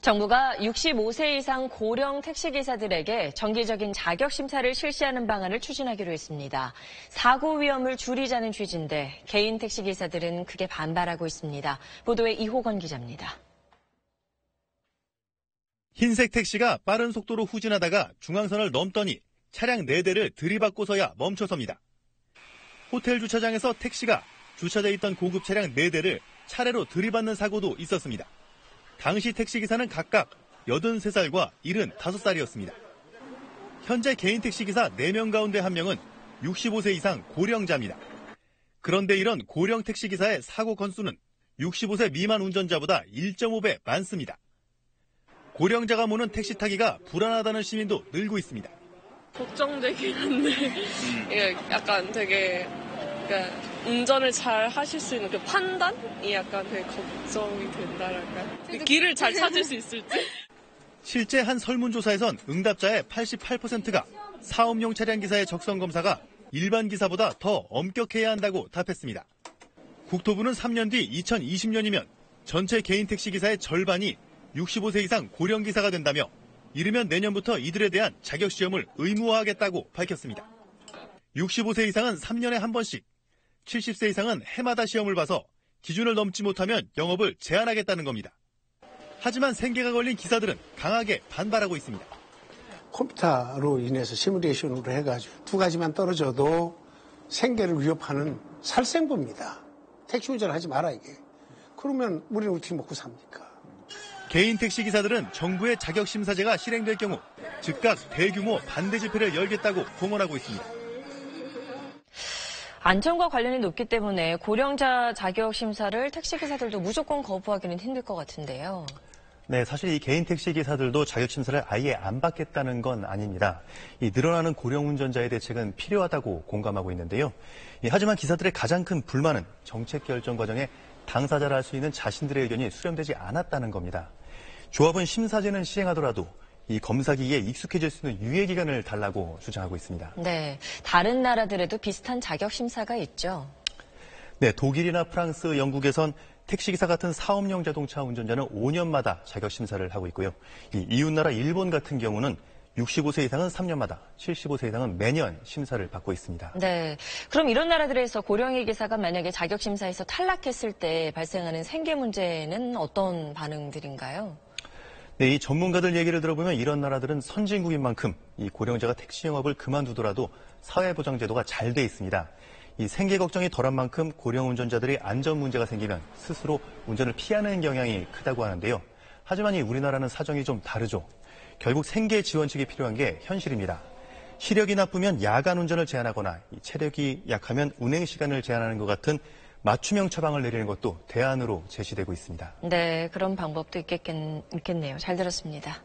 정부가 65세 이상 고령 택시기사들에게 정기적인 자격심사를 실시하는 방안을 추진하기로 했습니다. 사고 위험을 줄이자는 취지인데 개인 택시기사들은 크게 반발하고 있습니다. 보도에 이호건 기자입니다. 흰색 택시가 빠른 속도로 후진하다가 중앙선을 넘더니 차량 4대를 들이받고서야 멈춰섭니다. 호텔 주차장에서 택시가 주차돼 있던 고급 차량 4대를 차례로 들이받는 사고도 있었습니다. 당시 택시기사는 각각 83살과 75살이었습니다. 현재 개인 택시기사 4명 가운데 1명은 65세 이상 고령자입니다. 그런데 이런 고령 택시기사의 사고 건수는 65세 미만 운전자보다 1.5배 많습니다. 고령자가 모는 택시 타기가 불안하다는 시민도 늘고 있습니다. 걱정되긴 한데 이게 약간 되게 운전을 잘 하실 수 있는 그 판단이 약간 되게 걱정이 된다랄까요? 길을 잘 찾을 수 있을지? 실제 한 설문조사에선 응답자의 88%가 사업용 차량 기사의 적성 검사가 일반 기사보다 더 엄격해야 한다고 답했습니다. 국토부는 3년 뒤 2020년이면 전체 개인 택시 기사의 절반이 65세 이상 고령 기사가 된다며 이르면 내년부터 이들에 대한 자격시험을 의무화하겠다고 밝혔습니다. 65세 이상은 3년에 한 번씩, 70세 이상은 해마다 시험을 봐서 기준을 넘지 못하면 영업을 제한하겠다는 겁니다. 하지만 생계가 걸린 기사들은 강하게 반발하고 있습니다. 컴퓨터로 인해서 시뮬레이션으로 해가지고 2가지만 떨어져도 생계를 위협하는 살생부입니다. 택시 운전하지 마라 이게. 그러면 우리는 어떻게 먹고 삽니까? 개인 택시 기사들은 정부의 자격심사제가 실행될 경우 즉각 대규모 반대 집회를 열겠다고 공언하고 있습니다. 안전과 관련이 높기 때문에 고령자 자격 심사를 택시기사들도 무조건 거부하기는 힘들 것 같은데요. 네, 사실 이 개인 택시 기사들도 자격 심사를 아예 안 받겠다는 건 아닙니다. 이 늘어나는 고령 운전자의 대책은 필요하다고 공감하고 있는데요. 하지만 기사들의 가장 큰 불만은 정책 결정 과정에 당사자라 할 수 있는 자신들의 의견이 수렴되지 않았다는 겁니다. 조합은 심사제는 시행하더라도 이 검사기기에 익숙해질 수 있는 유예 기간을 달라고 주장하고 있습니다. 네, 다른 나라들에도 비슷한 자격 심사가 있죠. 네, 독일이나 프랑스, 영국에선 택시기사 같은 사업용 자동차 운전자는 5년마다 자격 심사를 하고 있고요. 이 이웃나라 일본 같은 경우는 65세 이상은 3년마다, 75세 이상은 매년 심사를 받고 있습니다. 네, 그럼 이런 나라들에서 고령의 기사가 만약에 자격 심사에서 탈락했을 때 발생하는 생계 문제는 어떤 반응들인가요? 네, 이 전문가들 얘기를 들어보면 이런 나라들은 선진국인 만큼 이 고령자가 택시 영업을 그만두더라도 사회보장제도가 잘 돼 있습니다. 이 생계 걱정이 덜한 만큼 고령 운전자들이 안전 문제가 생기면 스스로 운전을 피하는 경향이 크다고 하는데요. 하지만 이 우리나라는 사정이 좀 다르죠. 결국 생계 지원책이 필요한 게 현실입니다. 시력이 나쁘면 야간 운전을 제한하거나 체력이 약하면 운행 시간을 제한하는 것 같은 맞춤형 처방을 내리는 것도 대안으로 제시되고 있습니다. 네, 그런 방법도 있겠네요. 잘 들었습니다.